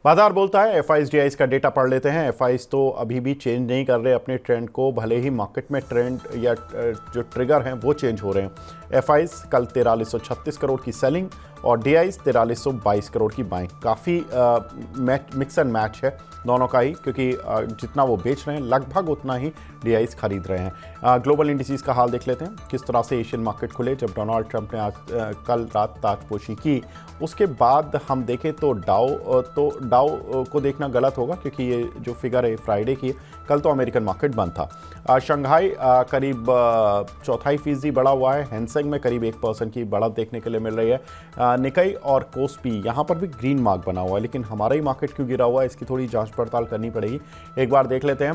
बाजार बोलता है। एफआईज डीआईज का डेटा पढ़ लेते हैं। एफआईज तो अभी भी चेंज नहीं कर रहे अपने ट्रेंड को, भले ही मार्केट में ट्रेंड या जो ट्रिगर हैं वो चेंज हो रहे हैं। एफआईज कल 4336 करोड़ की सेलिंग और डीआईज 4322 करोड़ की बाइंग। काफ़ी मिक्स एंड मैच है दोनों का ही, क्योंकि जितना वो बेच रहे हैं लगभग उतना ही डीआईज खरीद रहे हैं। ग्लोबल इंडिसेस का हाल देख लेते हैं, किस तरह से एशियन मार्केट खुले जब डोनाल्ड ट्रंप ने आज कल रात ताजपोशी की। उसके बाद हम देखें तो डाउ को देखना गलत होगा, क्योंकि ये जो फिगर है फ्राइडे की है। कल तो अमेरिकन मार्केट बंद था। शंघाई करीब 0.25% बढ़ा हुआ है। हैंसेंग में करीब 1% की बढ़त देखने के लिए मिल रही है। निकाई और कोस्पी यहाँ पर भी ग्रीन मार्क बना हुआ है, लेकिन हमारा ही मार्केट क्यों गिरा हुआ है इसकी थोड़ी जांच पड़ताल करनी पड़ेगी। एक बार देख लेते हैं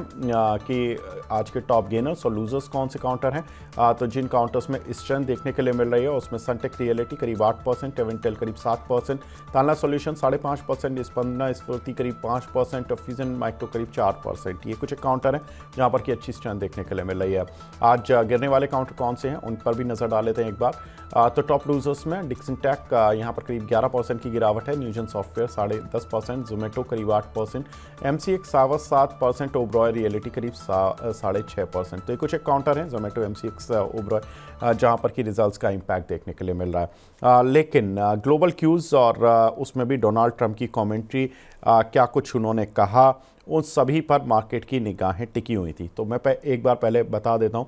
कि आज के टॉप गेनर्स और लूजर्स कौन से काउंटर हैं। तो जिन काउंटर्स में स्ट्रेंथ देखने के लिए मिल रही है उसमें सनटेक रियलिटी करीब 8%, एवेंटेल करीब 7%, तानला सॉल्यूशन 5.5%, स्पंदना स्फूर्ति करीब 5%, फ्यूजन माइक्रो करीब 4%। ये कुछ एक काउंटर हैं जहाँ पर की अच्छी स्ट्रेंथ देखने के लिए मिल रही है। आज गिरने वाले काउंटर कौन से हैं उन पर भी नजर डाल लेते हैं एक बार। तो टॉप लूजर्स में डिक्सन टेक यहाँ पर करीब 11% की गिरावट है। न्यूजन सॉफ्टवेयर 10.5%, जोमेटो करीब 8%, एमसीएक्स 7%, ओब्रॉय रियलिटी करीब 6.5%। तो ये कुछ एक काउंटर हैं जोमेटो, एमसीएक्स, ओब्रॉय, जहाँ पर की रिजल्ट्स का इम्पैक्ट देखने के लिए मिल रहा है। लेकिन ग्लोबल क्यूज और उसमें भी डोनाल्ड ट्रंप की कमेंट्री, क्या कुछ उन्होंने कहा, उन सभी पर मार्केट की निगाहें टिकी हुई थी। तो मैं एक बार पहले बता देता हूँ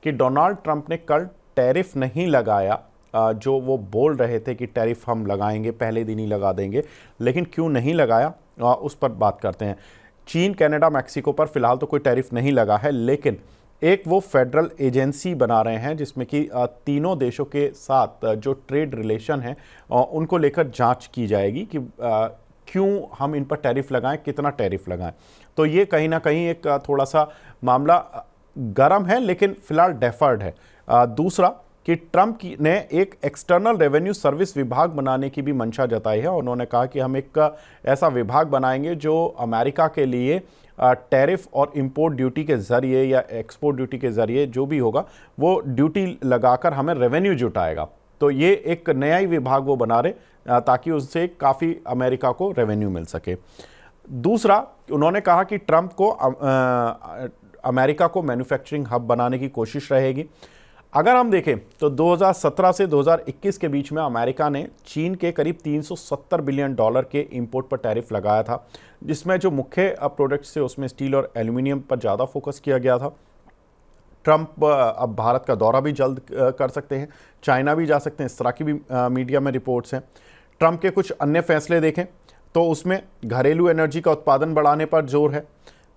कि डोनाल्ड ट्रंप ने कल टैरिफ नहीं लगाया, जो वो बोल रहे थे कि टैरिफ हम लगाएंगे, पहले दिन ही लगा देंगे, लेकिन क्यों नहीं लगाया उस पर बात करते हैं। चीन, कनाडा, मैक्सिको पर फिलहाल तो कोई टैरिफ नहीं लगा है, लेकिन एक वो फेडरल एजेंसी बना रहे हैं जिसमें कि तीनों देशों के साथ जो ट्रेड रिलेशन है उनको लेकर जांच की जाएगी कि क्यों हम इन पर टैरिफ लगाएं, कितना टैरिफ लगाएं। तो ये कहीं ना कहीं एक थोड़ा सा मामला गर्म है, लेकिन फिलहाल डेफर्ड है। दूसरा कि ट्रंप ने एक एक्सटर्नल रेवेन्यू सर्विस विभाग बनाने की भी मंशा जताई है। उन्होंने कहा कि हम एक ऐसा विभाग बनाएंगे जो अमेरिका के लिए टैरिफ और इंपोर्ट ड्यूटी के ज़रिए या एक्सपोर्ट ड्यूटी के ज़रिए जो भी होगा वो ड्यूटी लगाकर हमें रेवेन्यू जुटाएगा। तो ये एक नया ही विभाग वो बना रहे ताकि उससे काफ़ी अमेरिका को रेवेन्यू मिल सके। दूसरा, उन्होंने कहा कि ट्रंप को अमेरिका को मैन्युफैक्चरिंग हब बनाने की कोशिश रहेगी। अगर हम देखें तो 2017 से 2021 के बीच में अमेरिका ने चीन के करीब $370 बिलियन के इंपोर्ट पर टैरिफ लगाया था, जिसमें जो मुख्य प्रोडक्ट्स थे उसमें स्टील और एल्यूमिनियम पर ज़्यादा फोकस किया गया था। ट्रंप अब भारत का दौरा भी जल्द कर सकते हैं, चाइना भी जा सकते हैं, इस तरह की भी मीडिया में रिपोर्ट्स हैं। ट्रंप के कुछ अन्य फैसले देखें तो उसमें घरेलू एनर्जी का उत्पादन बढ़ाने पर जोर है।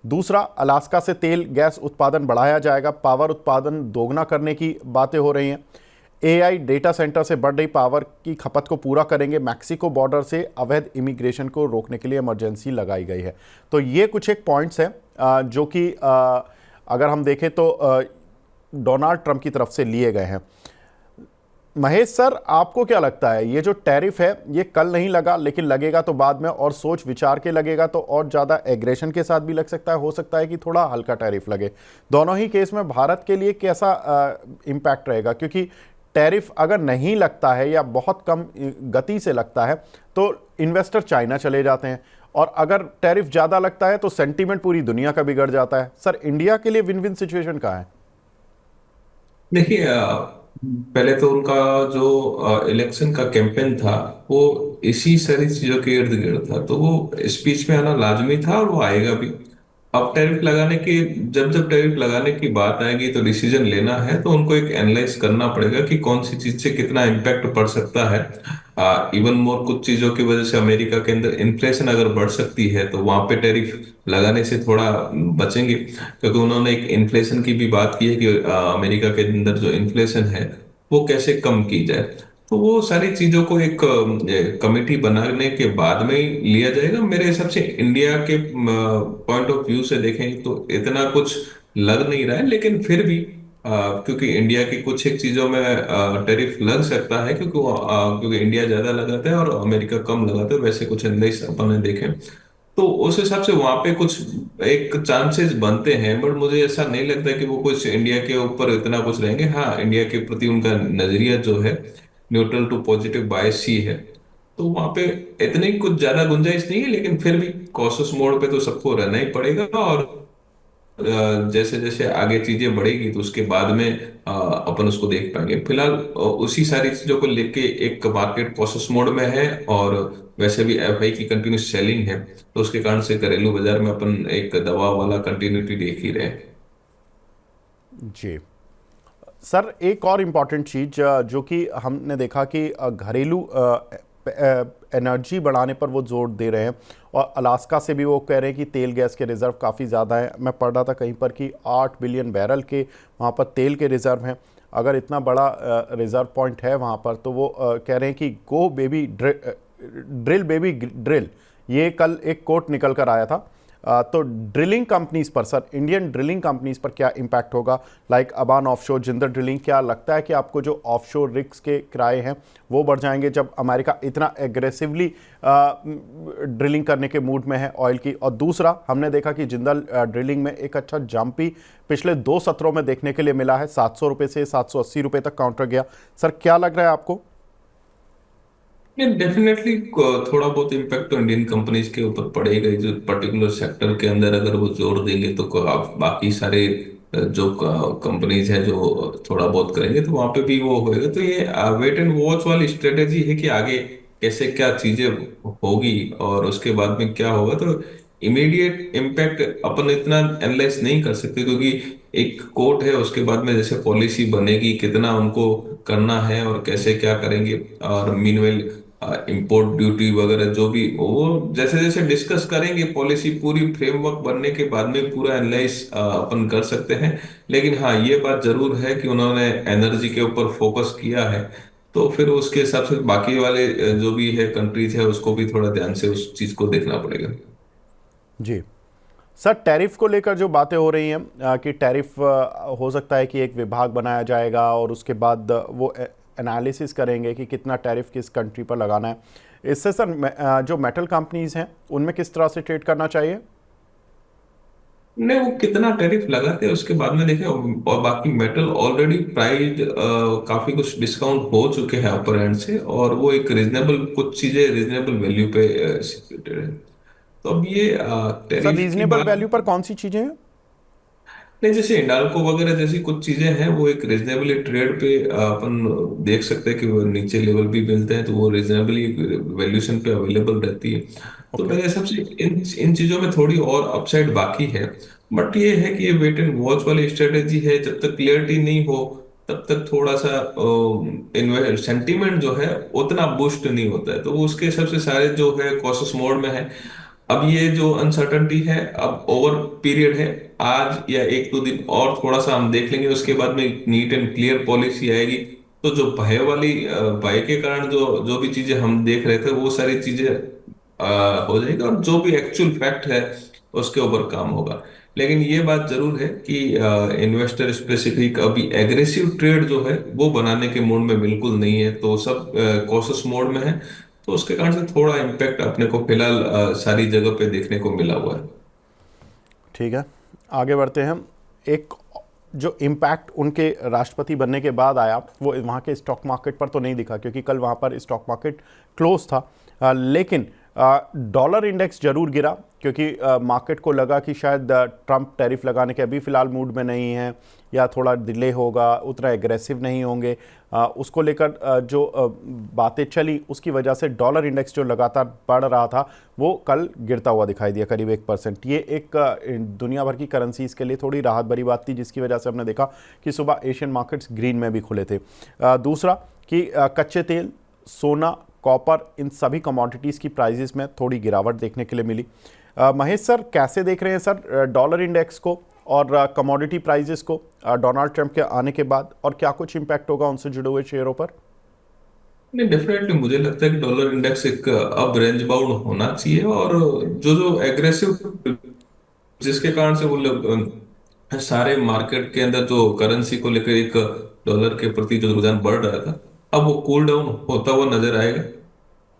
दूसरा, अलास्का से तेल गैस उत्पादन बढ़ाया जाएगा, पावर उत्पादन दोगुना करने की बातें हो रही हैं। एआई डेटा सेंटर से बढ़ रही पावर की खपत को पूरा करेंगे। मैक्सिको बॉर्डर से अवैध इमिग्रेशन को रोकने के लिए इमरजेंसी लगाई गई है। तो ये कुछ एक पॉइंट्स हैं जो कि अगर हम देखें तो डोनाल्ड ट्रंप की तरफ से लिए गए हैं। महेश सर, आपको क्या लगता है ये जो टैरिफ है ये कल नहीं लगा, लेकिन लगेगा तो बाद में और सोच विचार के लगेगा, तो और ज़्यादा एग्रेशन के साथ भी लग सकता है, हो सकता है कि थोड़ा हल्का टैरिफ लगे। दोनों ही केस में भारत के लिए कैसा इम्पैक्ट रहेगा? क्योंकि टैरिफ अगर नहीं लगता है या बहुत कम गति से लगता है तो इन्वेस्टर चाइना चले जाते हैं, और अगर टैरिफ ज़्यादा लगता है तो सेंटीमेंट पूरी दुनिया का बिगड़ जाता है। सर, इंडिया के लिए विन विन सिचुएशन कहाँ है? देखिए, पहले तो उनका जो इलेक्शन का कैंपेन था वो इसी सारी चीजों के इर्द गिर्द था, तो वो स्पीच में आना लाजमी था और वो आएगा भी। अब टैरिफ लगाने की जब जब टैरिफ लगाने की बात आएगी तो डिसीजन लेना है तो उनको एक एनालाइज करना पड़ेगा कि कौन सी चीज से कितना इम्पैक्ट पड़ सकता है। इवन मोर कुछ चीजों की वजह से अमेरिका के अंदर इन्फ्लेशन अगर बढ़ सकती है तो वहां पे टैरिफ लगाने से थोड़ा बचेंगे, क्योंकि उन्होंने एक इन्फ्लेशन की भी बात की है कि अमेरिका के अंदर जो इन्फ्लेशन है वो कैसे कम की जाए। तो वो सारी चीजों को एक कमेटी बनाने के बाद में ही लिया जाएगा। मेरे हिसाब से इंडिया के पॉइंट ऑफ व्यू से देखें तो इतना कुछ लग नहीं रहा है, लेकिन फिर भी क्योंकि इंडिया की कुछ एक चीजों में टैरिफ लग सकता है, क्योंकि इंडिया ज्यादा लगाता है और अमेरिका कम लगाता है, वैसे कुछ एनालिस्ट अपन ने देखे। तो उस हिसाब से वहां पे कुछ एक चांसेस बनते हैं, बट मुझे ऐसा नहीं लगता कि वो कुछ इंडिया के ऊपर इतना कुछ रहेंगे। हाँ, इंडिया के प्रति उनका नजरिया जो है न्यूट्रल टू पॉजिटिव बायस ही है। तो वहां पे इतनी कुछ ज्यादा गुंजाइश नहीं है, लेकिन फिर भी कॉशियस मोड पे तो सबको रहना ही पड़ेगा। और जैसे जैसे आगे चीजें बढ़ेगी तो उसके बाद में अपन उसको देख पाएंगे। फिलहाल उसी सारी चीजों को लेके एक मार्केट कॉशियस मोड में है। और वैसे भी एफआई की कंटिन्यूस सेलिंग है, तो उसके कारण से घरेलू बाजार में अपन एक दबाव वाला कंटिन्यूटी देख ही रहे हैं। जी सर, एक और इम्पॉर्टेंट चीज़ जो कि हमने देखा कि घरेलू एनर्जी बढ़ाने पर वो जोर दे रहे हैं, और अलास्का से भी वो कह रहे हैं कि तेल गैस के रिज़र्व काफ़ी ज़्यादा हैं। मैं पढ़ रहा था कहीं पर कि 8 बिलियन बैरल के वहाँ पर तेल के रिज़र्व हैं। अगर इतना बड़ा रिज़र्व पॉइंट है वहाँ पर, तो वो कह रहे हैं कि गो बेबी ड्रिल बेबी ड्रिल। ये कल एक कोट निकल कर आया था। तो ड्रिलिंग कंपनीज पर सर, इंडियन ड्रिलिंग कंपनीज पर क्या इम्पैक्ट होगा? Like Aban offshore, Jindal drilling, क्या लगता है कि आपको जो ऑफशोर रिग्स के किराए हैं वो बढ़ जाएंगे जब अमेरिका इतना एग्रेसिवली ड्रिलिंग करने के मूड में है ऑयल की? और दूसरा, हमने देखा कि जिंदल ड्रिलिंग में एक अच्छा जंप ही पिछले 2 सत्रों में देखने के लिए मिला है। 700 रुपये से 780 रुपये तक काउंटर गया। सर, क्या लग रहा है आपको? नहीं, डेफिनेटली थोड़ा बहुत इम्पैक्ट तो इंडियन कंपनीज के ऊपर पड़ेगा ही। जो पर्टिकुलर सेक्टर के अंदर अगर वो जोर देंगे तो आप बाकी सारे जो कंपनीज है जो थोड़ा बहुत करेंगे तो वहां पे भी वो होएगा। तो ये वेट एंड वॉच वाली स्ट्रेटेजी है कि आगे कैसे क्या चीजें होगी और उसके बाद में क्या होगा। तो इमीडिएट इम्पैक्ट अपन इतना एनालाइज नहीं कर सकते, क्योंकि एक कोर्ट है, उसके बाद में जैसे पॉलिसी बनेगी कितना उनको करना है और कैसे क्या करेंगे। और मीनवेल इंपोर्ट ड्यूटी वगैरह जो भी वो जैसे जैसे डिस्कस करेंगे, पॉलिसी पूरी फ्रेमवर्क बनने के बाद में पूरा एनालाइज अपन कर सकते हैं। लेकिन हाँ, ये बात जरूर है कि उन्होंने एनर्जी के ऊपर फोकस किया है, तो फिर उसके हिसाब से बाकी वाले जो भी है कंट्रीज है उसको भी थोड़ा ध्यान से उस चीज को देखना पड़ेगा। जी सर, टैरिफ को लेकर जो बातें हो रही हैं कि टैरिफ हो सकता है कि एक विभाग बनाया जाएगा और उसके बाद वो एनालिसिस करेंगे कि कितना टैरिफ किस कंट्री पर लगाना है। इससे सर जो मेटल कंपनीज हैं उनमें किस तरह से ट्रेड करना चाहिए? नहीं, वो कितना टैरिफ लगाते हैं उसके बाद में देखें। और बाकी मेटल ऑलरेडी प्राइस काफी कुछ डिस्काउंट हो चुके हैं अपर एंड से, और वो एक रीजनेबल, कुछ चीजें रीजनेबल वैल्यू पे सिचुएटेड है। तो अब ये सर, टैरिफ की रीजनेबल बात। वैल्यू पर कौन सी चीज़ें हैं? नहीं, जैसे हिंडाल्को वगैरह जैसी कुछ चीजें हैं वो एक रिजनेबली ट्रेड पे अपन देख सकते हैं कि वो नीचे लेवल भी मिलते हैं, तो वो रिजनेबली वैल्यूएशन पे अवेलेबल रहती है। तो ओके। मेरे हिसाब से इन इन चीजों में थोड़ी और अपसाइड बाकी है। बट ये है कि ये वेट एंड वॉच वाली स्ट्रेटेजी है, जब तक क्लियरिटी नहीं हो तब तक थोड़ा सा सेंटीमेंट जो है उतना बूस्ट नहीं होता है। तो उसके हिसाब से सारे जो है कॉशियस मोड में है। अब ये जो अनसर्टनिटी है, अब ओवर पीरियड है, आज या एक दो दिन और थोड़ा सा हम देख लेंगे, उसके बाद में नीट एंड क्लियर पॉलिसी आएगी। तो जो भय वाली भय के कारण जो जो भी चीजें हम देख रहे थे वो सारी चीजें हो जाएगी, और जो भी एक्चुअल फैक्ट है उसके ऊपर काम होगा। लेकिन ये बात जरूर है कि इन्वेस्टर स्पेसिफिक अभी एग्रेसिव ट्रेड जो है वो बनाने के मूड में बिल्कुल नहीं है, तो सब कॉशियस मोड में है। तो उसके कारण से थोड़ा इम्पैक्ट अपने को फिलहाल सारी जगह पे देखने को मिला हुआ है। ठीक है, आगे बढ़ते हैं। एक जो इम्पैक्ट उनके राष्ट्रपति बनने के बाद आया वो वहाँ के स्टॉक मार्केट पर तो नहीं दिखा, क्योंकि कल वहाँ पर स्टॉक मार्केट क्लोज था। लेकिन डॉलर इंडेक्स जरूर गिरा, क्योंकि मार्केट को लगा कि शायद ट्रंप टैरिफ लगाने के अभी फ़िलहाल मूड में नहीं है, या थोड़ा डिले होगा, उतना एग्रेसिव नहीं होंगे। उसको लेकर जो बातें चली, उसकी वजह से डॉलर इंडेक्स जो लगातार बढ़ रहा था वो कल गिरता हुआ दिखाई दिया, करीब 1%। ये एक दुनिया भर की करेंसीज के लिए थोड़ी राहत भरी बात थी, जिसकी वजह से हमने देखा कि सुबह एशियन मार्केट्स ग्रीन में भी खुले थे। दूसरा कि कच्चे तेल, सोना, कॉपर, इन सभी कमोडिटीज़ की प्राइजेस में थोड़ी गिरावट देखने के लिए मिली। महेश सर, कैसे देख रहे हैं सर डॉलर इंडेक्स को और कमोडिटी प्राइजेस को डोनाल्ड ट्रंप के आने के बाद, और क्या कुछ इम्पैक्ट होगा उनसे जुड़े हुए शेयरों पर? नहीं, डेफिनेटली मुझे लगता है कि डॉलर इंडेक्स एक अब रेंज बाउंड होना चाहिए। और जो जो एग्रेसिव, जिसके कारण से वो लोग सारे मार्केट के अंदर जो करेंसी को लेकर एक डॉलर के प्रति जो रुझान बढ़ रहा था, अब वो कूल डाउन होता हुआ नजर आएगा।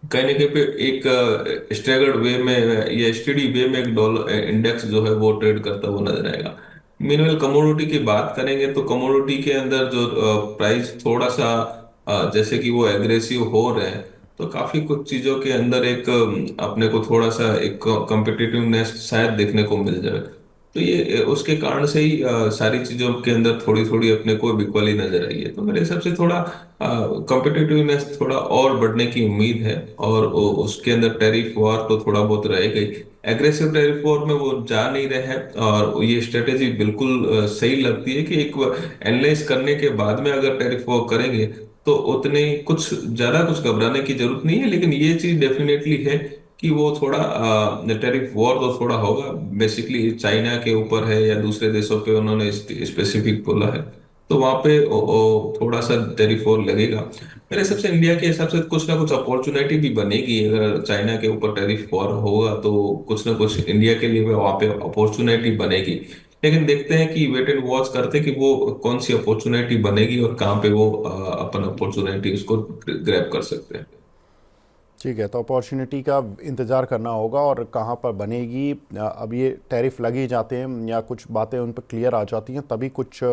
कहीं ना कहीं पे एक स्टैगर्ड वे में या स्टडी वे में एक डॉलर इंडेक्स जो है वो ट्रेड करता हुआ नजर आएगा। मीनवेल कमोडिटी की बात करेंगे तो कमोडिटी के अंदर जो प्राइस थोड़ा सा जैसे कि वो एग्रेसिव हो रहे हैं, तो काफी कुछ चीजों के अंदर एक अपने को थोड़ा सा एक कॉम्पिटिटिवनेस शायद देखने को मिल जाए। तो ये उसके कारण से ही सारी चीजों के अंदर थोड़ी थोड़ी अपने को इक्वली नजर आई है। तो मेरे हिसाब से थोड़ा कॉम्पिटिटिवनेस थोड़ा और बढ़ने की उम्मीद है। और उसके अंदर टैरिफ वॉर तो थोड़ा बहुत रहेगा ही। एग्रेसिव टैरिफ वॉर में वो जा नहीं रहे हैं, और ये स्ट्रेटेजी बिल्कुल सही लगती है कि एक एनालाइज करने के बाद में अगर टैरिफ वॉर करेंगे तो उतने कुछ ज्यादा कुछ घबराने की जरूरत नहीं है। लेकिन ये चीज डेफिनेटली है कि वो थोड़ा टैरिफ वॉर तो थोड़ा होगा। बेसिकली चाइना के ऊपर है या दूसरे देशों पे उन्होंने स्पेसिफिक बोला है। तो वहां पे थोड़ा सा टैरिफ वॉर लगेगा। मेरे हिसाब से इंडिया के हिसाब से कुछ ना कुछ अपॉर्चुनिटी भी बनेगी। अगर चाइना के ऊपर टैरिफ वॉर होगा तो कुछ ना कुछ इंडिया के लिए भी वहां पे अपॉर्चुनिटी बनेगी। लेकिन देखते हैं कि वेट एंड वॉच करते हैं कि वो कौन सी अपॉर्चुनिटी बनेगी और कहाँ पे वो अपन अपॉर्चुनिटी उसको ग्रैब कर सकते हैं। ठीक है, तो अपॉर्चुनिटी का इंतज़ार करना होगा और कहाँ पर बनेगी। अब ये टैरिफ लग ही जाते हैं या कुछ बातें उन पर क्लियर आ जाती हैं तभी कुछ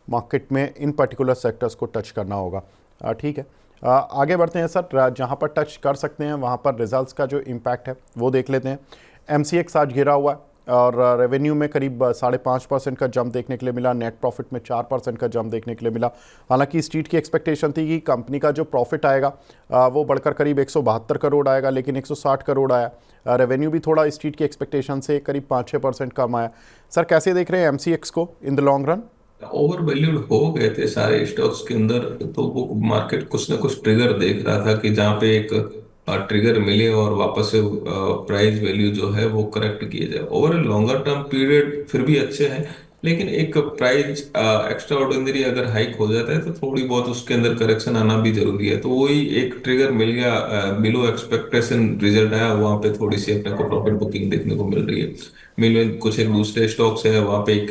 मार्केट में इन पर्टिकुलर सेक्टर्स को टच करना होगा। ठीक है, आगे बढ़ते हैं सर। जहाँ पर टच कर सकते हैं वहाँ पर रिजल्ट्स का जो इम्पैक्ट है वो देख लेते हैं। एमसीएक्स आज गिरा हुआ है और रेवेन्यू में करीब 5.5% का जंप देखने के लिए मिला, नेट प्रॉफिट में 4% का जंप देखने के लिए मिला। हालांकि स्ट्रीट की एक्सपेक्टेशन थी कि कंपनी का जो प्रॉफिट आएगा वो बढ़कर करीब 172 करोड़ आएगा, लेकिन 160 करोड़ आया। रेवेन्यू भी थोड़ा स्ट्रीट की एक्सपेक्टेशन से करीब 5-6% कम आया। सर कैसे देख रहे हैं एमसीएक्स को in the long run? Over valued हो गए थे सारे स्टॉक्स के अंदर। तो वो मार्केट कुछ ना कुछ ट्रिगर देख रहा था कि जहाँ पे एक ट्रिगर मिले और वापस से प्राइस वैल्यू जो है वो करेक्ट किए जाए। ओवर लॉन्गर टर्म पीरियड फिर भी अच्छे हैं। लेकिन एक प्राइस एक्स्ट्रा ऑर्डिनरी अगर हाइक हो जाता है तो थोड़ी बहुत उसके अंदर करेक्शन आना भी जरूरी है। तो वही एक ट्रिगर मिल गया, बिलो एक्सपेक्टेशन रिजल्ट आया, वहां पे थोड़ी सी अपने को प्रॉफिट बुकिंग देखने को मिल रही है। मिल कुछ एक दूसरे स्टॉक्स है वहां पे एक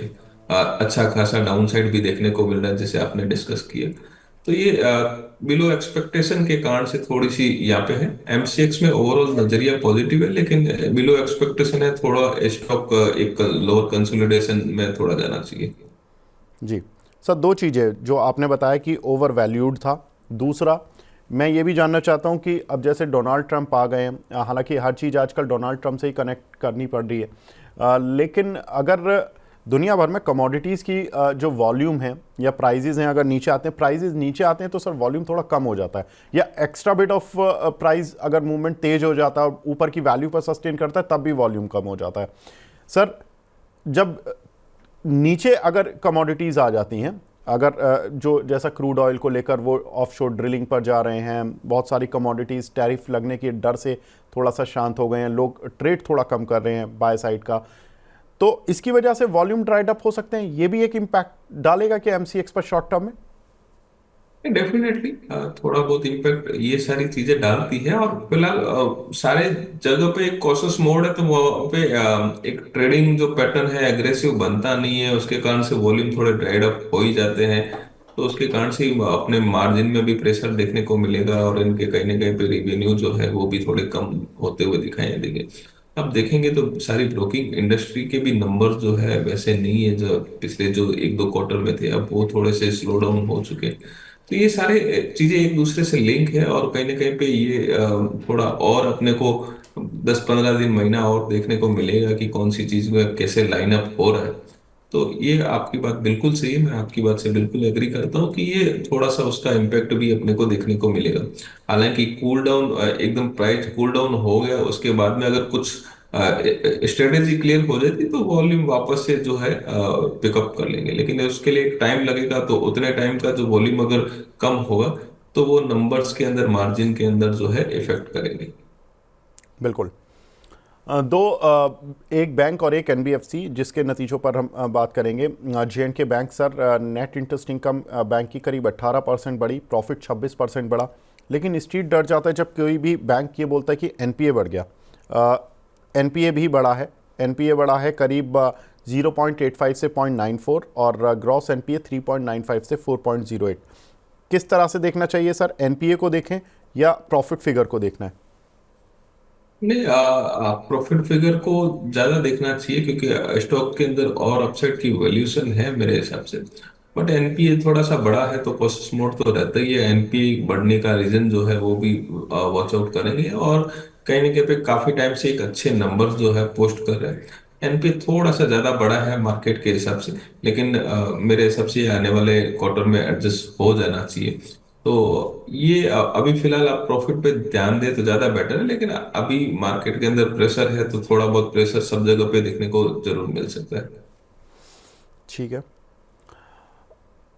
अच्छा खासा डाउनसाइड भी देखने को मिल रहा है जैसे आपने डिस्कस किया। तो ये बिलो एक्सपेक्टेशन के कारण से थोड़ी सी यहाँ पे है। एमसीएक्स में ओवरऑल नजरिया पॉजिटिव है, लेकिन बिलो एक्सपेक्टेशन है थोड़ा। स्टॉक एक लोअर कंसोलिडेशन में थोड़ा जाना चाहिए। जी सर, दो चीज़ें जो आपने बताया कि ओवर वैल्यूड था। दूसरा, मैं ये भी जानना चाहता हूँ कि अब जैसे डोनाल्ड ट्रंप आ गए हैं, हालांकि हर चीज़ आजकल डोनाल्ड ट्रंप से ही कनेक्ट करनी पड़ रही है, लेकिन अगर दुनिया भर में कमोडिटीज़ की जो वॉल्यूम है या प्राइजेज़ हैं, अगर नीचे आते हैं, प्राइजेज़ नीचे आते हैं तो सर वॉल्यूम थोड़ा कम हो जाता है, या एक्स्ट्रा बिट ऑफ प्राइस अगर मूवमेंट तेज हो जाता है और ऊपर की वैल्यू पर सस्टेन करता है तब भी वॉल्यूम कम हो जाता है। सर जब नीचे अगर कमोडिटीज़ आ जाती हैं, अगर जो जैसा क्रूड ऑयल को लेकर वो ऑफशोर ड्रिलिंग पर जा रहे हैं, बहुत सारी कमोडिटीज़ टैरिफ लगने के डर से थोड़ा सा शांत हो गए हैं, लोग ट्रेड थोड़ा कम कर रहे हैं बाय साइड का, तो इसकी वजह से वॉल्यूम ड्राइड अप हो सकते हैं। ये भी एक इम्पैक्ट डालेगा कि एमसीएक्स पर शॉर्ट टर्म में? डेफिनेटली थोड़ा बहुत इम्पैक्ट ये सारी चीजें डालती है। और फिलहाल सारे जगह पे एक कॉशियस मोड है, तो वहाँ पे एक ट्रेडिंग जो पैटर्न है एग्रेसिव बनता नहीं है। उसके कारण से वॉल्यूम थोड़े ड्राइड अप हो ही जाते हैं। तो उसके कारण से ही अपने मार्जिन में भी प्रेशर देखने को मिलेगा और इनके कहीं ना कहीं पे रिवेन्यू जो है वो भी थोड़े कम होते हुए दिखाई देंगे। अब देखेंगे तो सारी ब्रोकिंग इंडस्ट्री के भी नंबर जो है वैसे नहीं है जो पिछले जो एक दो क्वार्टर में थे। अब वो थोड़े से स्लो डाउन हो चुके हैं। तो ये सारे चीजें एक दूसरे से लिंक है, और कहीं ना कहीं पे ये थोड़ा और अपने को 10-15 दिन महीना और देखने को मिलेगा कि कौन सी चीज में कैसे लाइन अप हो रहा है। तो ये आपकी बात बिल्कुल सही है, मैं आपकी बात से बिल्कुल एग्री करता हूँ कि ये थोड़ा सा उसका इम्पैक्ट भी अपने को देखने को मिलेगा। हालांकि कूल डाउन एकदम प्राइस कूल डाउन हो गया उसके बाद में अगर कुछ स्ट्रेटेजी क्लियर हो जाती तो वॉल्यूम वापस से जो है पिकअप कर लेंगे। लेकिन उसके लिए एक टाइम लगेगा। तो उतने टाइम का जो वॉल्यूम अगर कम होगा तो वो नंबर्स के अंदर मार्जिन के अंदर जो है इफेक्ट करेंगे। बिल्कुल। एक बैंक और एक एनबीएफसी जिसके नतीजों पर हम बात करेंगे। J and K bank sir, net interest income bank की करीब 18% बढ़ी, प्रॉफिट 26% बढ़ा, लेकिन स्ट्रीट डर जाता है जब कोई भी बैंक ये बोलता है कि एनपीए बढ़ गया। एनपीए भी बढ़ा है, एनपीए बढ़ा है करीब 0.85 से 0.94 और ग्रॉस एनपीए 3.95 से 4.08। किस तरह से देखना चाहिए सर, एनपीए को देखें या प्रॉफिट फिगर को देखना है? नहीं, प्रॉफिट फिगर को ज्यादा देखना चाहिए क्योंकि स्टॉक के अंदर और अपसाइड की वैल्यूएशन है मेरे हिसाब से। बट एनपीए थोड़ा सा बड़ा है तो प्रोसेस मोड तो रहता ही है। एनपीए बढ़ने का रीजन जो है वो भी वॉच आउट करेंगे, और कहीं ना कहीं पे काफी टाइम से एक अच्छे नंबर्स जो है पोस्ट कर रहे हैं। एनपीए थोड़ा सा ज्यादा बड़ा है मार्केट के हिसाब से, लेकिन मेरे हिसाब से ये आने वाले क्वार्टर में एडजस्ट हो जाना चाहिए। तो ये अभी फिलहाल आप प्रॉफिट पे ध्यान दे तो ज्यादा बेटर है, लेकिन अभी मार्केट के अंदर प्रेशर है तो थोड़ा बहुत प्रेशर सब जगह पे देखने को जरूर मिल सकता है। ठीक है।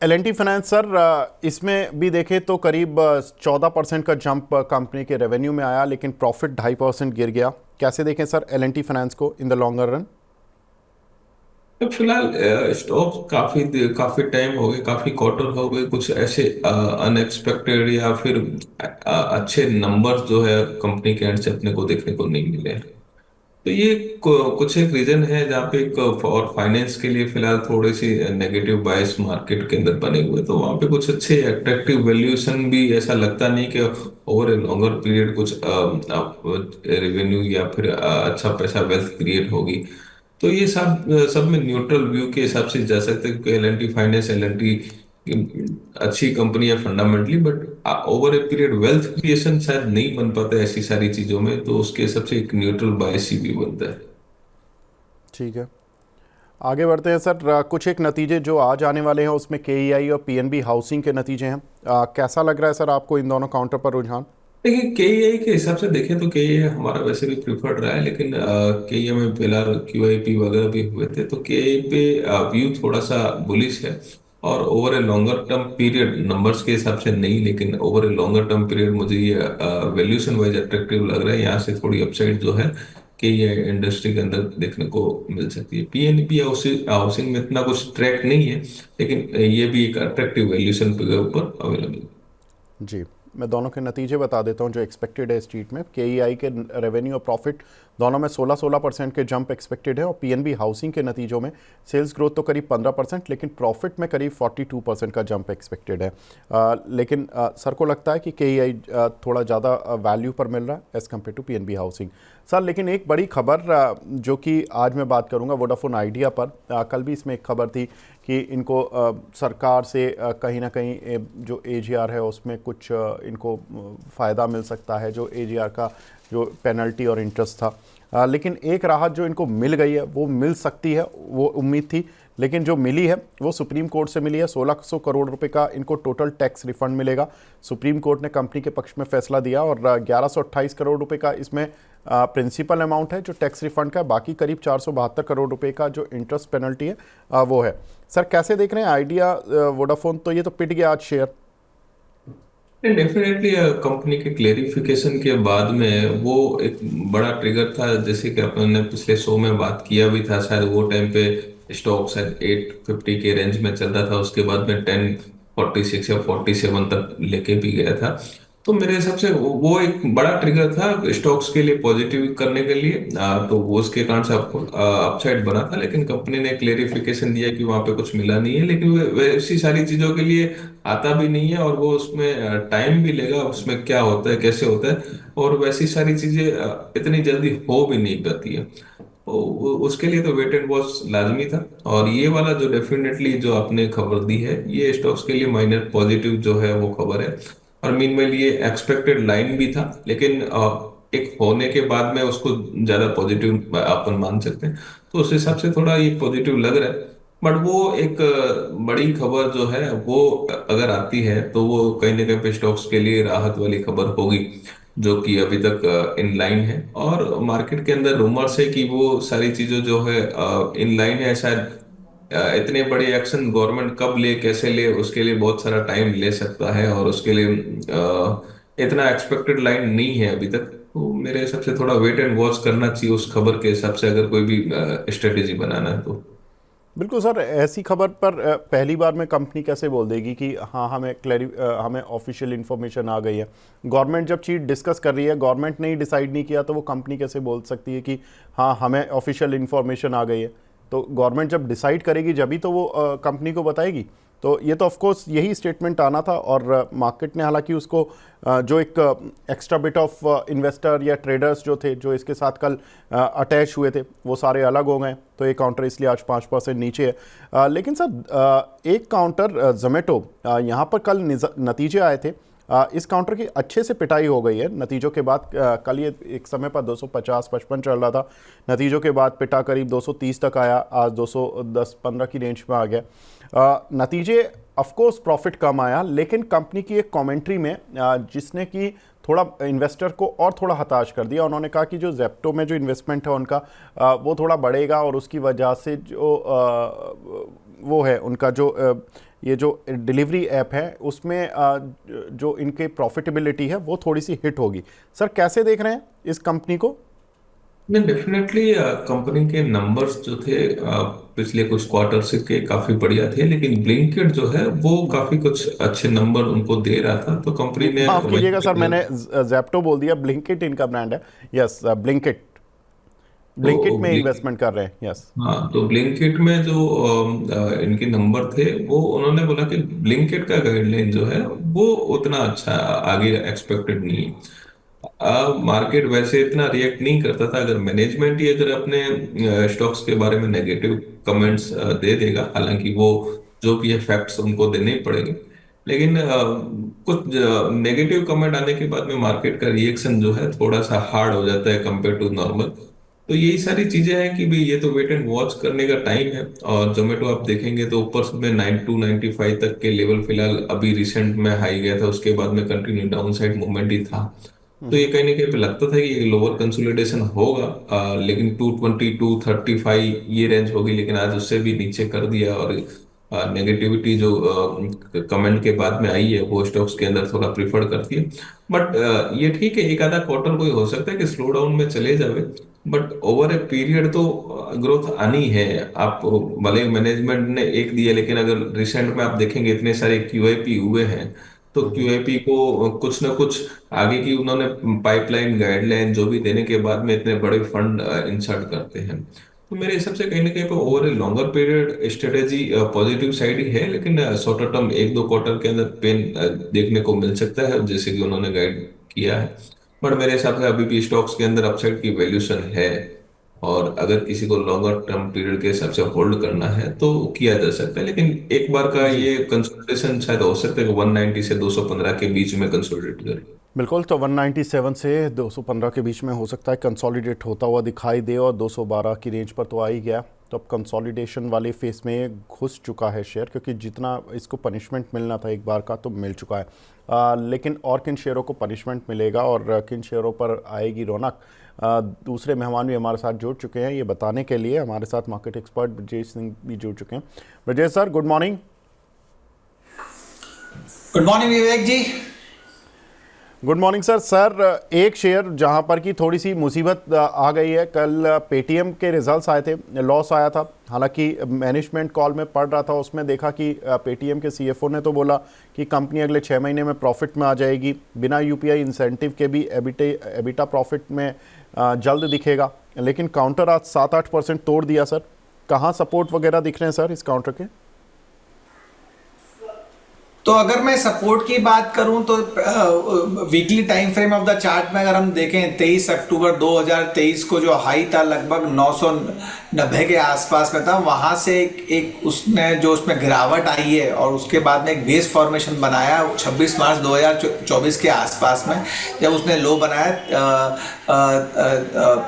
एल&टी फाइनेंस सर, इसमें भी देखें तो करीब 14% का जंप कंपनी के रेवेन्यू में आया, लेकिन प्रॉफिट 2.5% गिर गया। कैसे देखें सर एल&टी फाइनेंस को इन द लॉन्गर रन? तो फिलहाल स्टॉक काफी टाइम हो गए, काफी क्वार्टर हो गए, कुछ ऐसे अनएक्सपेक्टेड या फिर अच्छे नंबर जो है कंपनी के एंड से अपने को देखने को नहीं मिले हैं। तो ये कुछ एक रीजन है जहाँ पे एक और फाइनेंस के लिए फिलहाल थोड़ी सी नेगेटिव बायस मार्केट के अंदर बने हुए, तो वहाँ पे कुछ अच्छे अट्रैक्टिव वैल्यूएशन भी ऐसा लगता नहीं कि ओवर ए लॉन्गर पीरियड कुछ रेवेन्यू या फिर अच्छा पैसा वेल्थ क्रिएट होगी। तो ये सब में न्यूट्रल व्यू के हिसाब से जा सकते हैं, क्योंकि L N T finance, L N T अच्छी कंपनी है fundamentally, but over a period wealth creation शायद नहीं बन पाता ऐसी सारी चीजों में, तो उसके हिसाब से एक न्यूट्रल बायस ही भी बनता है। ठीक है, आगे बढ़ते हैं सर। कुछ एक नतीजे जो आज आने वाले हैं उसमें केईआई और पीएनबी हाउसिंग के नतीजे हैं। कैसा लग रहा है सर आपको इन दोनों काउंटर पर रुझान? देखिए केईआई के हिसाब से देखें तो केईआई हमारा वैसे भी प्रिफर्ड रहा है, लेकिन केईआई में फिलहाल क्यूआईपी वगैरह भी हुए थे, तो केईआई पे व्यू थोड़ा सा बुलिश है। और over a longer term period, numbers के हिसाब से नहीं लेकिन over a longer term period मुझे ये वैल्यूएशन वाइज अट्रैक्टिव लग रहा है। यहाँ से थोड़ी अपसाइड जो है केईआई इंडस्ट्री के अंदर देखने को मिल सकती है। पीएनबी हाउसिंग हाउसिंग में इतना कुछ ट्रैक नहीं है, लेकिन ये भी एक अट्रैक्टिव वैल्यूएशन के ऊपर अवेलेबल है। जी, मैं दोनों के नतीजे बता देता हूं जो एक्सपेक्टेड है स्ट्रीट में। केईआई के रेवेन्यू और प्रॉफिट दोनों में 16% के जंप एक्सपेक्टेड है, और पीएनबी हाउसिंग के नतीजों में सेल्स ग्रोथ तो करीब 15%, लेकिन प्रॉफिट में करीब 42% का जंप एक्सपेक्टेड है। लेकिन सर को लगता है कि केईआई थोड़ा ज़्यादा वैल्यू पर मिल रहा है as compare to PNB housing. Sir लेकिन एक बड़ी खबर जो कि आज मैं बात करूंगा वोडाफोन आइडिया पर। कल भी इसमें एक खबर थी कि इनको सरकार से कहीं ना कहीं जो एजीआर है उसमें कुछ इनको फ़ायदा मिल सकता है, जो एजीआर का जो पेनल्टी और इंटरेस्ट था। लेकिन एक राहत जो इनको मिल गई है वो मिल सकती है, वो उम्मीद थी, लेकिन जो मिली है वो सुप्रीम कोर्ट से मिली है। 1600 करोड़ रुपए का इनको टोटल टैक्स रिफंड मिलेगा। सुप्रीम कोर्ट ने कंपनी के पक्ष में फैसला दिया, और 1128 करोड़ रुपए का इसमें प्रिंसिपल अमाउंट है जो टैक्स रिफंड का, बाकी करीब 472 करोड़ रुपए का जो इंटरेस्ट पेनल्टी है वो है। सर कैसे देख रहे हैं आइडिया वोडाफोन? तो ये तो पिट गया आज शेयर। डेफिनेटली कंपनी के क्लेरिफिकेशन के बाद में वो एक बड़ा ट्रिगर था, जैसे कि अपन ने पिछले शो में बात किया भी था शायद। वो टाइम पे स्टॉक शायद 850 के रेंज में चल रहा था, उसके बाद में 1046 या 47 तक लेके भी गया था। तो मेरे हिसाब से वो एक बड़ा ट्रिगर था स्टॉक्स के लिए पॉजिटिव करने के लिए। तो वो उसके कारण से आपको अपसाइड बना था, लेकिन कंपनी ने क्लेरिफिकेशन दिया कि वहां पे कुछ मिला नहीं है, लेकिन वैसी सारी चीजों के लिए आता भी नहीं है, और वो उसमें टाइम भी लेगा, उसमें क्या होता है कैसे होता है, और वैसी सारी चीजें इतनी जल्दी हो भी नहीं पाती है। तो उसके लिए तो वेट एंड वॉच लाजमी था। और ये वाला जो डेफिनेटली जो आपने खबर दी है, ये स्टॉक्स के लिए माइनर पॉजिटिव जो है वो खबर है। और मीनवाइल ये एक्सपेक्टेड लाइन भी था, लेकिन एक होने के बाद में उसको ज्यादा पॉजिटिव अपन मान सकते हैं। तो उस हिसाब से थोड़ा ये पॉजिटिव लग रहा है। बट वो एक बड़ी खबर जो है वो अगर आती है तो वो कहीं ना कहीं पे स्टॉक्स के लिए राहत वाली खबर होगी, जो कि अभी तक इन लाइन है। और मार्केट के अंदर रूमर्स है कि वो सारी चीजें जो है इन लाइन है शायद। इतने बड़े एक्शन गवर्नमेंट कब ले कैसे ले उसके लिए बहुत सारा टाइम ले सकता है, और उसके लिए इतना एक्सपेक्टेड लाइन नहीं है अभी तक। तो मेरे हिसाब से थोड़ा वेट एंड वॉच करना चाहिए उस खबर के हिसाब से, अगर कोई भी स्ट्रेटेजी बनाना है तो। बिल्कुल सर, ऐसी खबर पर पहली बार में कंपनी कैसे बोल देगी कि हाँ हमें ऑफिशियल इन्फॉर्मेशन आ गई है? गवर्नमेंट जब चीज़ डिस्कस कर रही है, गवर्नमेंट ने ही डिसाइड नहीं किया, तो वो कंपनी कैसे बोल सकती है कि हाँ हमें ऑफिशियल इन्फॉर्मेशन आ गई है? तो गवर्नमेंट जब डिसाइड करेगी जब ही तो वो कंपनी को बताएगी। तो ये तो ऑफ कोर्स यही स्टेटमेंट आना था, और मार्केट ने हालांकि उसको जो एक एक्स्ट्रा बिट ऑफ इन्वेस्टर या ट्रेडर्स जो थे जो इसके साथ कल अटैच हुए थे वो सारे अलग हो गए, तो ये काउंटर इसलिए आज 5% नीचे है। लेकिन सर एक काउंटर जोमेटो, यहाँ पर कल नतीजे आए थे, इस काउंटर की अच्छे से पिटाई हो गई है नतीजों के बाद। कल ये एक समय पर 250-55 चल रहा था, नतीजों के बाद पिटा करीब 230 तक आया, आज 210-15 की रेंज में आ गया। नतीजे ऑफकोर्स प्रॉफिट कम आया, लेकिन कंपनी की एक कमेंट्री में जिसने कि थोड़ा इन्वेस्टर को और थोड़ा हताश कर दिया, उन्होंने कहा कि जो जेप्टो में जो इन्वेस्टमेंट है उनका वो थोड़ा बढ़ेगा, और उसकी वजह से जो वो है उनका जो ये जो डिलीवरी ऐप है उसमें जो इनके प्रॉफिटेबिलिटी है वो थोड़ी सी हिट होगी। सर कैसे देख रहे हैं इस कंपनी को? नहीं, डेफिनेटली कंपनी के नंबर्स जो थे पिछले कुछ क्वार्टर से के काफी बढ़िया थे, लेकिन ब्लिंकिट जो है वो काफी कुछ अच्छे नंबर उनको दे रहा था, तो कंपनी ने माफ कीजिएगा सर, वही। मैंने जेप्टो बोल दिया, ब्लिंकिट इनका ब्रांड है। यस, ब्लिंकिट, तो ब्लिंकिट में इन्वेस्टमेंट कर रहे हैं। यस। हाँ, तो ब्लिंकिट में जो इनके नंबर थे वो उन्होंने बोला कि ब्लिंकिट का गाइडलाइन जो है वो उतना अच्छा आगे एक्सपेक्टेड नहीं है। मार्केट वैसे इतना रिएक्ट नहीं करता था अगर मैनेजमेंट ही अगर अपने स्टॉक्स के बारे में नेगेटिव कमेंट्स दे देगा, हालांकि वो जो भी है फैक्ट्स उनको देने ही पड़ेंगे, लेकिन कुछ नेगेटिव कमेंट आने के बाद में मार्केट का रिएक्शन जो है थोड़ा सा हार्ड हो जाता है कंपेयर टू नॉर्मल। तो यही सारी चीजें हैं कि भाई ये तो वेट एंड वॉच करने का टाइम है। और जोमेटो आप देखेंगे तो ऊपर में 92-95 तक के लेवल फिलहाल अभी रिसेंट में हाई गया था, उसके बाद में कंटिन्यू डाउन साइड मूवमेंट ही था। तो ये कहीं ना कहीं पे लगता था कि ये लोअर कंसोलिडेशन होगा, लेकिन 220-235 ये रेंज होगी, लेकिन आज उससे भी नीचे कर दिया। और नेगेटिविटी जो कमेंट के बाद में आई है वो स्टॉक्स के अंदर थोड़ा प्रिफर करती है। बट ये ठीक है, एक आधा क्वार्टर कोई हो सकता है कि स्लो डाउन में चले जावे, बट ओवर ए पीरियड तो ग्रोथ आनी है। आप भले मैनेजमेंट ने एक दिया, लेकिन अगर रिसेंट में आप देखेंगे इतने सारे क्यूआईपी हुए हैं, तो क्यूआईपी को कुछ ना कुछ आगे की उन्होंने पाइपलाइन गाइडलाइन जो भी देने के बाद में इतने बड़े फंड इंसर्ट करते हैं। तो मेरे हिसाब से कहीं ना कहीं पर over a longer period strategy positive side ही है, लेकिन शॉर्टर टर्म एक दो क्वार्टर के अंदर पेन देखने को मिल सकता है जैसे कि उन्होंने गाइड किया है। बट मेरे हिसाब से अभी भी स्टॉक्स के अंदर अपसाइड की वैल्यूशन है, और अगर किसी को लॉन्गर टर्म पीरियड के हिसाब से होल्ड करना है तो किया जा सकता है, लेकिन एक बार का जी ये कंसोलिडेशन शायद हो सकता है कि 190 से 215 के बीच में कंसोलिडेट करे। बिल्कुल, तो 197 से 215 के बीच में हो सकता है कंसोलिडेट होता हुआ दिखाई दे, और 212 की रेंज पर तो आ ही गया। तो अब कंसोलिडेशन वाले फेस में घुस चुका है शेयर, क्योंकि जितना इसको पनिशमेंट मिलना था एक बार का तो मिल चुका है। लेकिन और किन शेयरों को पनिशमेंट मिलेगा और किन शेयरों पर आएगी रौनक, दूसरे मेहमान भी हमारे साथ जुड़ चुके हैं ये बताने के लिए। हमारे साथ मार्केट एक्सपर्ट ब्रजेश सिंह भी जुड़ चुके हैं। Brajesh sir, good morning. Good morning Vivek ji. Good morning sir. Sir एक शेयर जहां पर की थोड़ी सी मुसीबत आ गई है, कल पेटीएम के रिजल्ट्स आए थे, लॉस आया था, हालांकि मैनेजमेंट कॉल में पढ़ रहा था उसमें देखा कि पेटीएम के सीएफओ ने तो बोला कि कंपनी अगले 6 महीने में प्रॉफिट में आ जाएगी, बिना यूपीआई इंसेंटिव के भी एबिटा प्रॉफिट में जल्द दिखेगा, लेकिन काउंटर आज 7-8% तोड़ दिया। सर कहाँ सपोर्ट वगैरह दिख रहे हैं सर इस काउंटर के? तो अगर मैं सपोर्ट की बात करूं तो weekly time frame of the chart में अगर हम देखें 23 अक्टूबर 2023 को जो हाई था लगभग 990 के आसपास में था, वहां से एक उसने जो उसमें गिरावट आई है और उसके बाद में एक बेस फॉर्मेशन बनाया 26 मार्च 2024 के आसपास में, जब उसने लो बनाया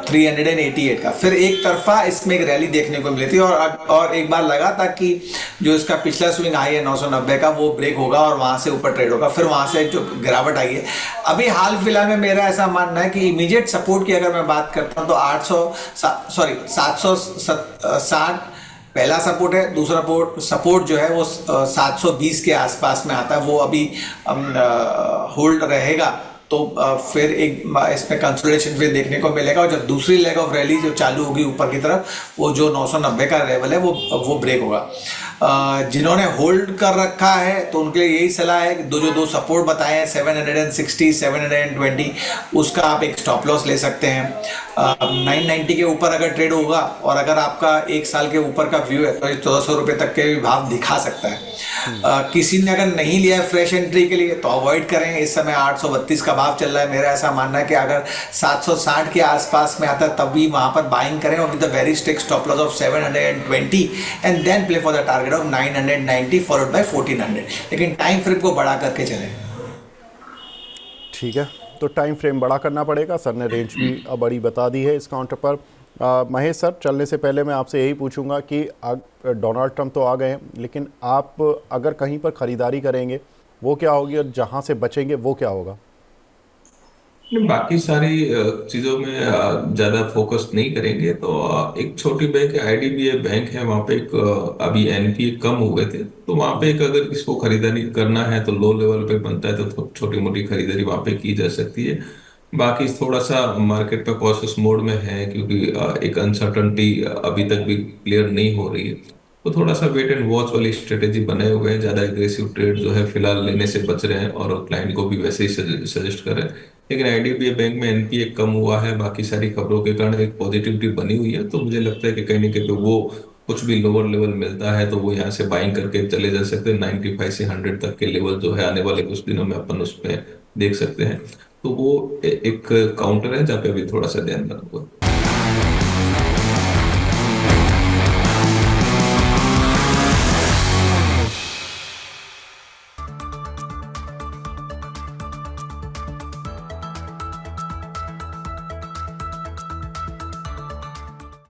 388 का। फिर एक तरफा इसमें एक रैली देखने को मिली थी, और एक बार लगा था कि जो इसका पिछला स्विंग हाई है 990 का वो ब्रेक होगा और वहां से ऊपर ट्रेड होगा। फिर वहां से जो गिरावट आई है अभी हाल फिलहाल में, मेरा ऐसा मानना है कि इमीडिएट सपोर्ट की अगर मैं बात करता हूं तो 760 पहला सपोर्ट है। दूसरा सपोर्ट जो है वो 720 के आसपास में आता है, वो अभी होल्ड रहेगा। तो फिर एक इसमें कंसोलिडेशन फिर देखने को मिलेगा, और जब दूसरी लेग ऑफ रैली जो चालू होगी ऊपर की तरफ, वो जो 990 का लेवल है वो ब्रेक होगा। जिन्होंने होल्ड कर रखा है तो उनके लिए यही सलाह है कि जो सपोर्ट बताए हैं 760 720, उसका आप एक स्टॉप लॉस ले सकते हैं। 990 के ऊपर अगर ट्रेड होगा और अगर आपका एक साल के ऊपर का व्यू है तो 1400 रुपये तक के भी भाव दिखा सकता है। किसी ने अगर नहीं लिया है फ्रेश एंट्री के लिए तो अवॉइड करें। इस समय 832 का भाव चल रहा है। मेरा ऐसा मानना है कि अगर 760 के आसपास में आता है तब भी वहां पर बाइंग करें, और with the very strict stop loss of 720 and then play for the target of 990 followed by 1400, लेकिन टाइम फ्रेम को बड़ा करके चलें। ठीक है, तो टाइम फ्रेम बड़ा करना पड़ेगा। सर ने रेंज भी बड़ी बता दी है इस काउंटर पर। महेश सर, चलने से पहले मैं आपसे यही पूछूंगा कि डोनाल्ड ट्रंप तो आ गए हैं, लेकिन आप अगर कहीं पर ख़रीदारी करेंगे वो क्या होगी, और जहां से बचेंगे वो क्या होगा? नहीं, बाकी सारी चीजों में ज्यादा फोकस नहीं करेंगे। तो एक छोटी बैंक है, आईडीबीआई बैंक है, वहां पे एक अभी एनपीए कम हुए थे, तो वहां पे एक अगर किसको खरीदारी करना है तो लो लेवल पे बनता है तो छोटी मोटी खरीदारी वहां पे की जा सकती है। बाकी थोड़ा सा मार्केट पे कॉशियस मोड में है, क्योंकि एक अनसर्टनटी अभी तक भी क्लियर नहीं हो रही है। तो थोड़ा सा वेट एंड वॉच वाली स्ट्रेटेजी बने हुए हैं। ज्यादा एग्रेसिव ट्रेड जो है फिलहाल लेने से बच रहे हैं, और क्लाइंट को भी वैसे ही सजेस्ट कर रहे हैं। लेकिन आईडीबीआई बैंक में एनपीए कम हुआ है, बाकी सारी खबरों के कारण एक पॉजिटिविटी बनी हुई है। तो मुझे लगता है कि कहीं ना कहीं पे वो कुछ भी लोअर लेवल मिलता है तो वो यहाँ से बाइंग करके चले जा सकते हैं। 95 से 100 तक के लेवल जो है आने वाले कुछ दिनों में अपन उसमें देख सकते हैं। तो वो एक काउंटर है जहाँ पे अभी थोड़ा सा ध्यान रखना होगा।